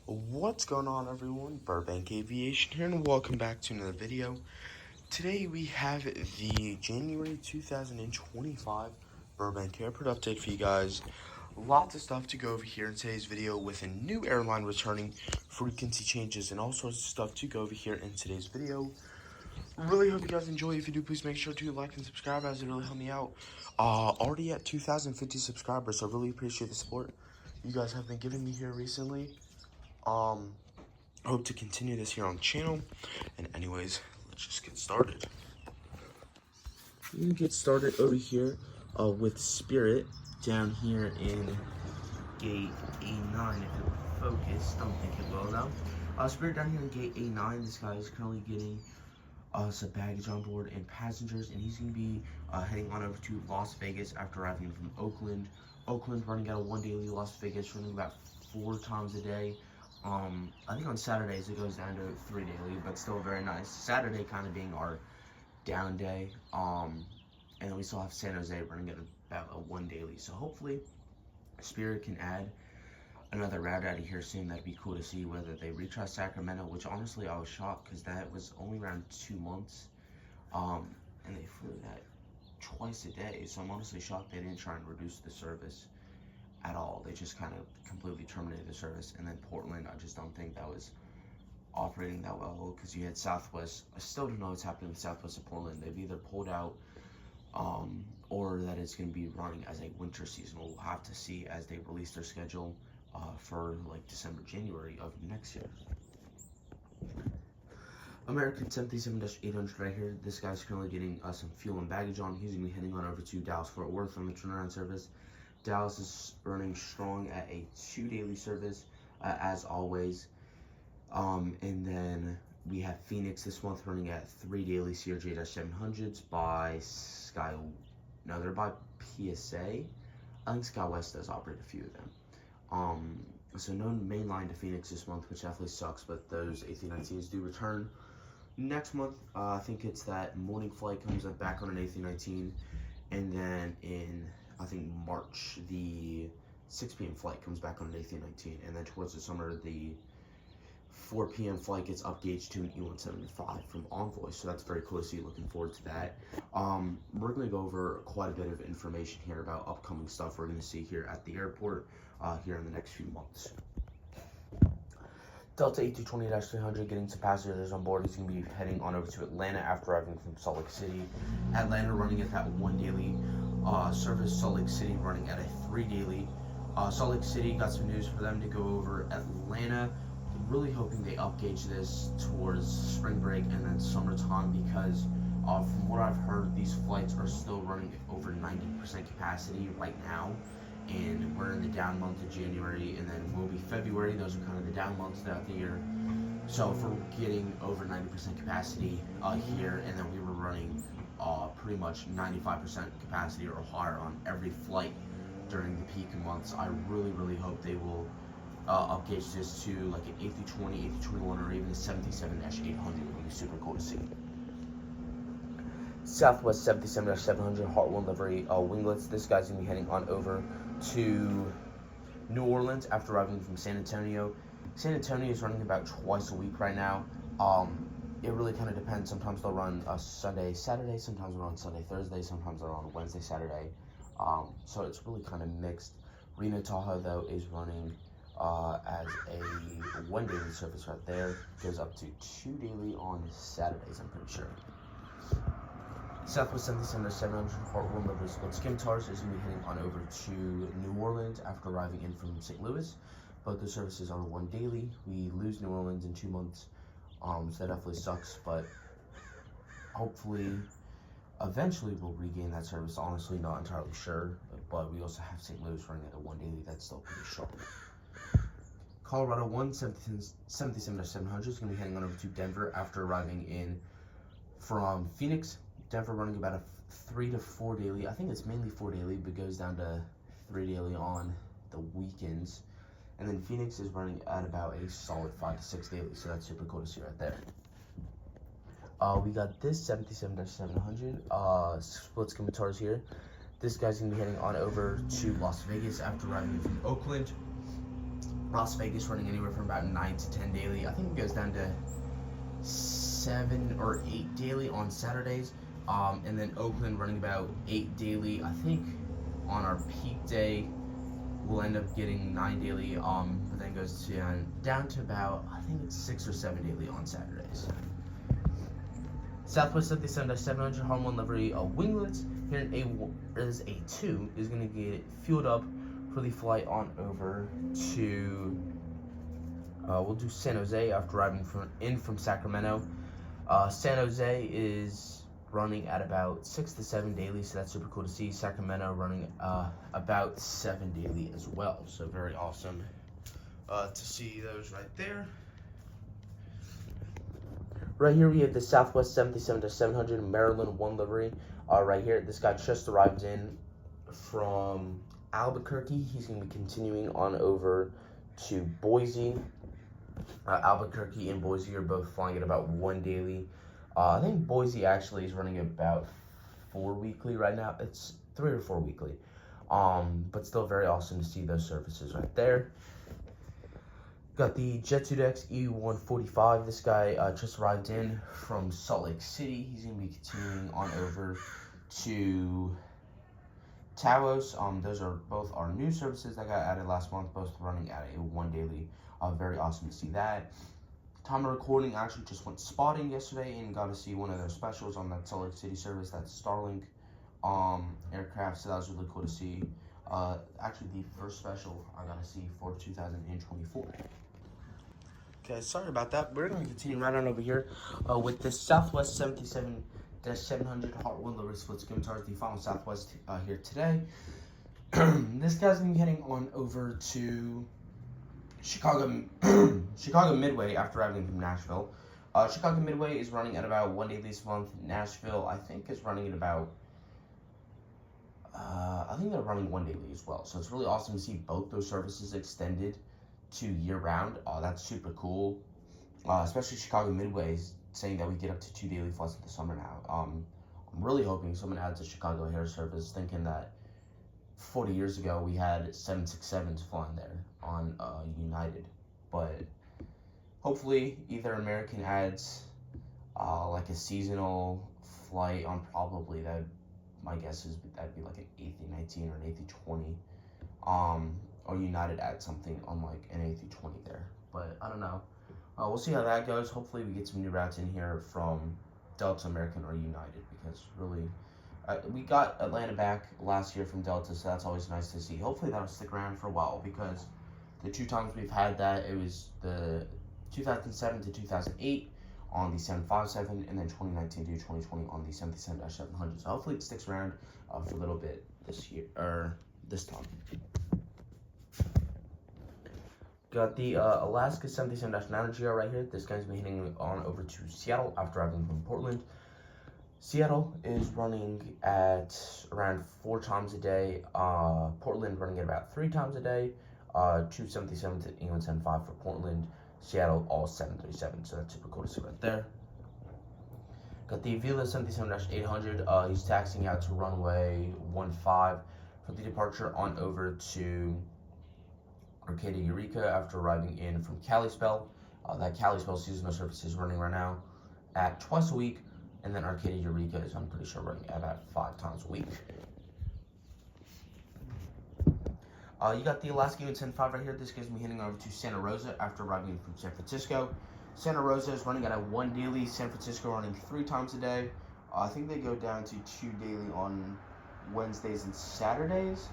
What's going on, everyone? Burbank Aviation here, and welcome back to another video. Today we have the January 2025 Burbank Airport update for you guys. Lots of stuff to go over here in today's video with a new airline returning, frequency changes, and all sorts of stuff to go over here in today's video. Really hope you guys enjoy. If you do, please make sure to like and subscribe, as it really helped me out. Already at 2,050 subscribers, so I really appreciate the support you guys have been giving me here recently. Hope to continue this here on the channel. And anyways, let's just get started. We're gonna get started over here with Spirit down here in gate A9. If it will focus, don't think it will though. Spirit down here in gate A9. This guy is currently getting some baggage on board and passengers, and he's gonna be heading on over to Las Vegas after arriving from Oakland. Oakland running out of 1 daily, Las Vegas running about 4 times a day. I think on Saturdays it goes down to 3 daily, but still very nice. Saturday kind of being our down day. And then we still have San Jose running at about a 1 daily. So hopefully Spirit can add another route out of here soon. That'd be cool to see whether they retry Sacramento, which honestly I was shocked because that was only around 2 months. And they flew that twice a day. So I'm honestly shocked they didn't try and reduce the service at all. They just kind of completely terminated the service. And then Portland, I just don't think that was operating that well, because you had Southwest. I still don't know what's happening with Southwest of Portland. They've either pulled out or that it's going to be running as a winter season. We'll have to see as they release their schedule for like December, January of next year. American 77-800 right here. This guy's currently getting some fuel and baggage on. He's going to be heading on over to Dallas-Fort Worth on the turnaround service. Dallas is running strong at a 2 daily service, as always. And then we have Phoenix this month running at 3 daily CRJ-700s by they're by PSA. I think SkyWest does operate a few of them. So no main line to Phoenix this month, which definitely sucks, but those A319s do return next month. I think it's that morning flight comes back on an A319, and then in I think March, the 6 p.m. flight comes back on an A319, and then towards the summer, the 4 p.m. flight gets upgauged to an E175 from Envoy, so that's very cool to see. Looking forward to that. We're going to go over quite a bit of information here about upcoming stuff we're going to see here at the airport here in the next few months. Delta 8220-300 getting some passengers on board. He's going to be heading on over to Atlanta after arriving from Salt Lake City. Atlanta running at that 1 daily service. Salt Lake City running at a 3 daily. Salt Lake City got some news for them to go over Atlanta. Really hoping they upgauge this towards spring break and then summertime, because from what I've heard, these flights are still running over 90% capacity right now. And we're in the down month of January, and then we'll be February. Those are kind of the down months throughout the year. So if we're getting over 90% capacity here, and then we were running pretty much 95% capacity or higher on every flight during the peak months, I really hope they will upgauge this to like an A320, A321, or even a 77-800 would be super cool to see. Southwest 77-700 Heartland livery winglets. This guy's gonna be heading on over to New Orleans after arriving from San Antonio. San Antonio is running about twice a week right now. It really kind of depends. Sometimes they'll run Sunday, Saturday. Sometimes they'll run Sunday, Thursday. Sometimes they'll run Wednesday, Saturday. So it's really kind of mixed. Reno Tahoe though is running as a 1 daily service right there. Goes up to 2 daily on Saturdays, I'm pretty sure. Southwest 77-700 Heartland livery split skim TARS is going to be heading on over to New Orleans after arriving in from St. Louis. Both the services are 1 daily. We lose New Orleans in 2 months, so that definitely sucks, but hopefully eventually we'll regain that service. Honestly, not entirely sure, but we also have St. Louis running at a 1 daily. That's still pretty strong. Colorado 177-700 is going to be heading on over to Denver after arriving in from Phoenix. Denver running about a 3 to 4 daily. I think it's mainly 4 daily, but goes down to 3 daily on the weekends. And then Phoenix is running at about a solid 5 to 6 daily, so that's super cool to see right there. We got this 77-700 split skim TARS here. This guy's gonna be heading on over to Las Vegas after arriving from Oakland. Las Vegas running anywhere from about 9 to 10 daily. I think it goes down to 7 or 8 daily on Saturdays. And then Oakland running about 8 daily. I think on our peak day we'll end up getting 9 daily. But then goes down to about, I think it's 6 or 7 daily on Saturdays. Southwest 77-700 Harmon livery winglets here in A2 is going to get fueled up for the flight on over to we'll do San Jose after arriving from Sacramento. San Jose is running at about 6 to 7 daily, so that's super cool to see. Sacramento running about 7 daily as well, so very awesome to see those right there. Right here we have the Southwest 77-700 Maryland 1 livery. Right here, this guy just arrived in from Albuquerque. He's going to be continuing on over to Boise. Albuquerque and Boise are both flying at about 1 daily. I think Boise actually is running about 4 weekly right now. It's 3 or 4 weekly. But still very awesome to see those services right there. Got the JetBlue E145. This guy just arrived in from Salt Lake City. He's going to be continuing on over to Taos. Those are both our new services that got added last month, both running at a 1 daily. Very awesome to see that. Time of recording, actually just went spotting yesterday and got to see one of their specials on that Salt Lake City service. That's Starlink aircraft, so that was really cool to see. Actually, the first special I got to see for 2024. Okay, sorry about that. We're going to continue right on over here with the Southwest 77-700 Heartwood livery split skim towards the final Southwest here today. This guy's going to be heading on over to Chicago Midway after arriving from Nashville. Chicago Midway is running at about 1 day this month. Nashville, I think, is running at about I think they're running 1 daily as well. So it's really awesome to see both those services extended to year-round. That's super cool. Especially Chicago Midway is saying that we get up to 2 daily flights in the summer now. I'm really hoping someone adds a Chicago Air service, thinking that 40 years ago we had 767s flying there on United. But hopefully either American adds like a seasonal flight on, probably that. My guess is that'd be like an A319 or an A320, or United add something on like an A320 there. But I don't know. We'll see how that goes. Hopefully we get some new routes in here from Delta, American, or United, because really we got Atlanta back last year from Delta, so that's always nice to see. Hopefully that'll stick around for a while, because the 2 times we've had that, it was the 2007 to 2008. On the 757, and then 2019 to 2020 on the 77-700. So hopefully it sticks around for a little bit this year, or this time. Got the Alaska 77-900 right here. This guy's been hitting on over to Seattle after arriving from Portland. Seattle is running at around 4 times a day. Portland running at about 3 times a day. 277 to England 75 for Portland. Seattle, all 737, so that's super cool to see right there. Got the Vila 77-800. He's taxiing out to runway 15 for the departure on over to Arcadia Eureka after arriving in from Kalispell. That Kalispell seasonal service is running right now at twice a week, and then Arcadia Eureka is, I'm pretty sure, running at about 5 times a week. You got the Alaska Int'l right here. This guy's me heading over to Santa Rosa after arriving from San Francisco. Santa Rosa is running at a 1 daily. San Francisco running 3 times a day. I think they go down to 2 daily on Wednesdays and Saturdays.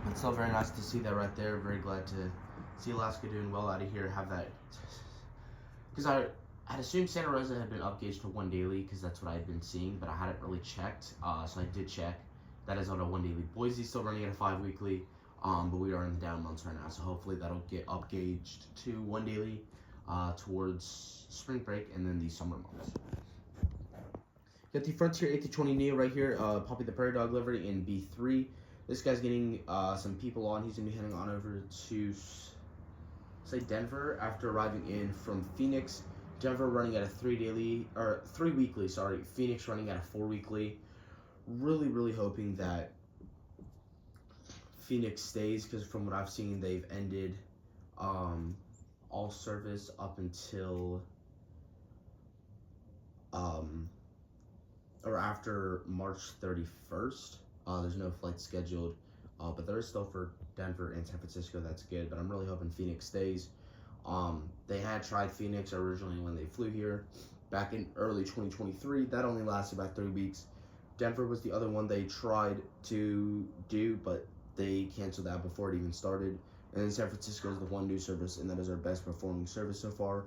It's still very nice to see that right there. Very glad to see Alaska doing well out of here. Have that, because I'd assumed Santa Rosa had been upgauged to 1 daily, because that's what I had been seeing, but I hadn't really checked. So I did check. That is on a 1 daily. Boise's still running at a 5 weekly, but we are in the down months right now, so hopefully that'll get upgauged to 1 daily towards spring break and then the summer months. Got the Frontier A320 Neo right here, Poppy the Prairie Dog livery in B3. This guy's getting some people on. He's going to be heading on over to, say, Denver after arriving in from Phoenix. Denver running at a 3 weekly, sorry. Phoenix running at a 4 weekly. Really hoping that Phoenix stays, because from what I've seen, they've ended all service up until or after March 31st. There's no flight scheduled, but there is still for Denver and San Francisco. That's good, but I'm really hoping Phoenix stays. They had tried Phoenix originally when they flew here back in early 2023. That only lasted about 3 weeks. Denver was the other one they tried to do, but they canceled that before it even started. And then San Francisco is the one new service, and that is our best performing service so far.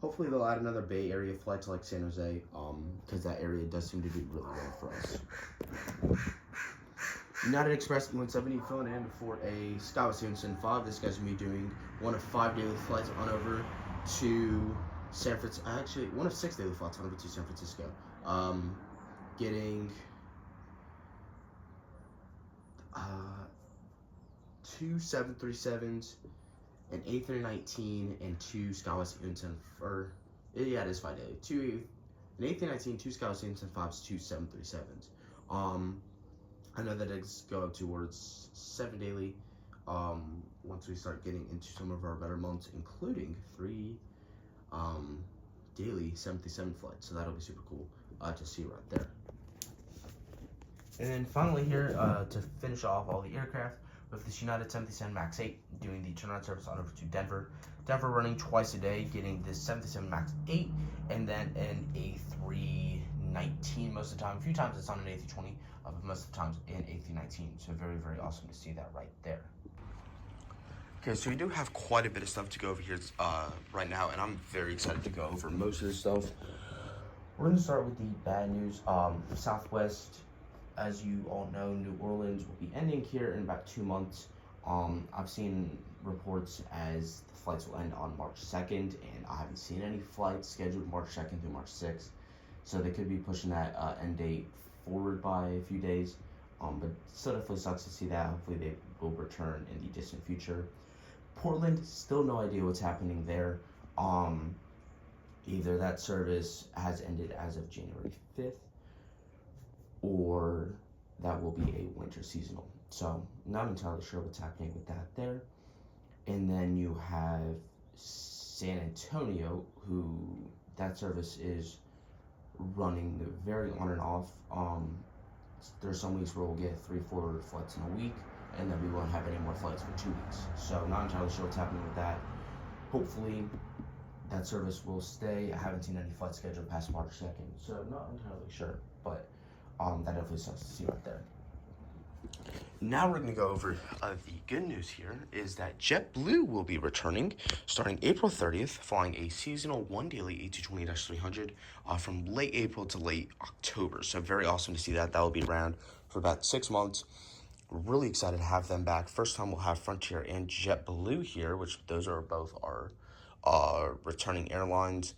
Hopefully they'll add another Bay Area flight to like San Jose, because that area does seem to do really well for us. United Express E-170 filling in for a SkyWest Int'l 5. This guy's going to be doing one of 5 daily flights on over to San Francisco. Actually, one of 6 daily flights on over to San Francisco. Getting 2 737s, an A319, and 2 SkyWest Int'l for, yeah, it is 5 daily. An A319, 2 SkyWest Int'l 5s, 2 737s. I know that it's going towards 7 daily once we start getting into some of our better months, including 3 daily 737 flights. So that'll be super cool to see right there. And then finally here, to finish off all the aircraft, with this United 737 MAX 8 doing the turnaround service on over to Denver. Denver running twice a day, getting this 737 MAX 8 and then an A319 most of the time. A few times it's on an A320, but most of the times an A319. So very, very awesome to see that right there. Okay, so we do have quite a bit of stuff to go over here right now, and I'm very excited to go over most of this stuff. We're going to start with the bad news. Southwest, as you all know, New Orleans will be ending here in about 2 months. I've seen reports as the flights will end on March 2nd, and I haven't seen any flights scheduled March 2nd through March 6th. So they could be pushing that end date forward by a few days. But still definitely sucks to see that. Hopefully they will return in the distant future. Portland, still no idea what's happening there. Either that service has ended as of January 5th, or that will be a winter seasonal. So not entirely sure what's happening with that there. And then you have San Antonio, who that service is running very on and off. There's some weeks where we'll get 3-4 flights in a week, and then we won't have any more flights for 2 weeks. So not entirely sure what's happening with that. Hopefully that service will stay. I haven't seen any flights scheduled past March 2nd, so not entirely sure, but that definitely sucks to see right there. Now we're going to go over the good news here is that JetBlue will be returning starting April 30th, flying a seasonal 1 daily A220-300 from late April to late October. So very awesome to see that. That will be around for about 6 months. We're really excited to have them back. First time we'll have Frontier and JetBlue here, which those are both our returning airlines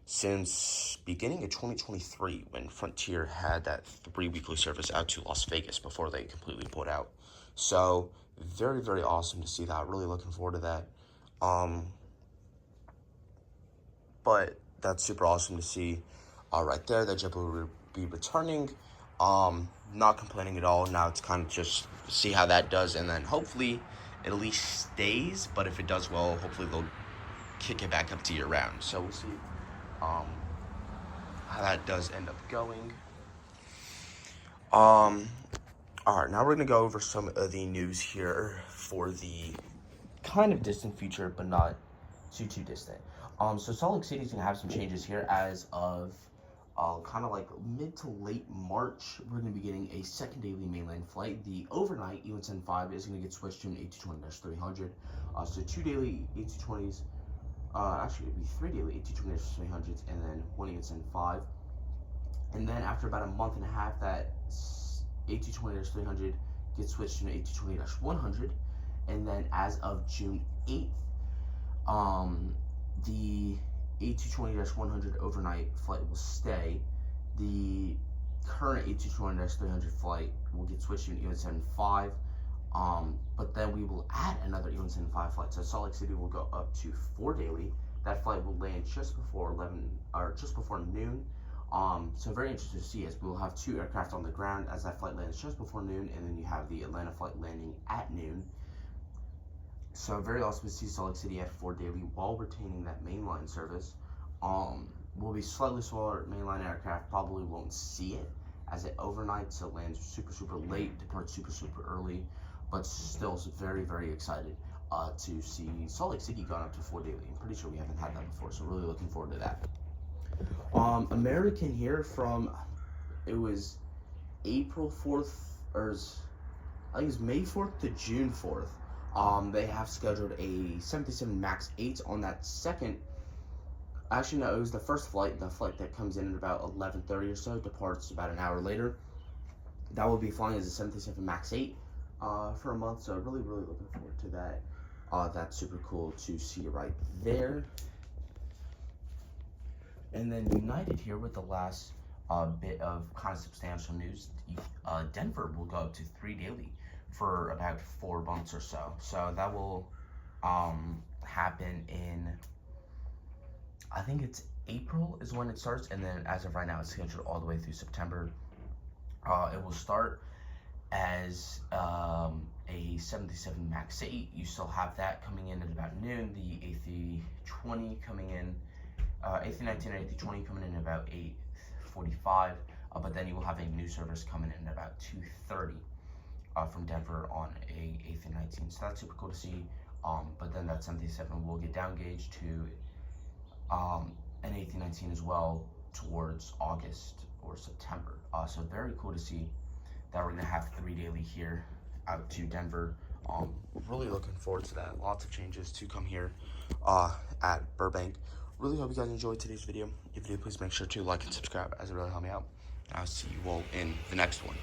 since beginning of 2023, when Frontier had that 3 weekly service out to Las Vegas before they completely pulled out. So very, very awesome to see that. Really looking forward to that. But that's super awesome to see right there that JetBlue will be returning. Not complaining at all. Now it's kind of just see how that does, and then hopefully it at least stays. But if it does well, hopefully they'll kick it back up to year round. So we'll see how that does end up going. All right, now we're going to go over some of the news here for the kind of distant future, but not too distant. So Salt Lake City is going to have some changes here as of kind of like mid to late March. We're going to be getting a second daily mainland flight. The overnight E-175 5 is going to get switched to an A220-300. So 2 daily A220s. Actually, it would be 3 daily A220-300s and then 1 E-175. And then after about a month and a half, that A220-300 gets switched to an A220-100. And then as of June 8th, the A220-100 overnight flight will stay. The current A220-300 flight will get switched to an E-175. But then we will add another E-175 flight. So Salt Lake City will go up to 4 daily. That flight will land just before noon. So very interesting to see, as we will have 2 aircraft on the ground as that flight lands just before noon, and then you have the Atlanta flight landing at noon. So very awesome to see Salt Lake City at 4 daily while retaining that mainline service. Will be slightly smaller mainline aircraft, probably won't see it as it overnights, so it lands super late, departs super early, but still very excited to see Salt Lake City gone up to 4 daily. I'm pretty sure we haven't had that before, so really looking forward to that. American here from, it was April 4th, or I think it was May 4th to June 4th. They have scheduled a 737 MAX 8 on that second. Actually, no, it was the first flight, the flight that comes in at about 11:30 or so, departs about an hour later. That will be flying as a 737 MAX 8 for a month, so really looking forward to that. That's super cool to see right there. And then United here with the last bit of kind of substantial news. Denver will go up to 3 daily for about 4 months or so. So that will happen in, I think it's April is when it starts, and then as of right now it's scheduled all the way through September. It will start as a 737 MAX 8. You still have that coming in at about noon. The A320 coming in, A319 and A320 coming in at about 8:45. But then you will have a new service coming in at about 2:30 from Denver on a A319. So that's super cool to see. But then that 737 will get down gauged to an A319 as well towards August or September. So very cool to see that we're gonna have 3 daily here out to Denver. Really looking forward to that. Lots of changes to come here at Burbank. Really hope you guys enjoyed today's video. If you did, please make sure to like and subscribe, as it really helped me out. And I'll see you all in the next one.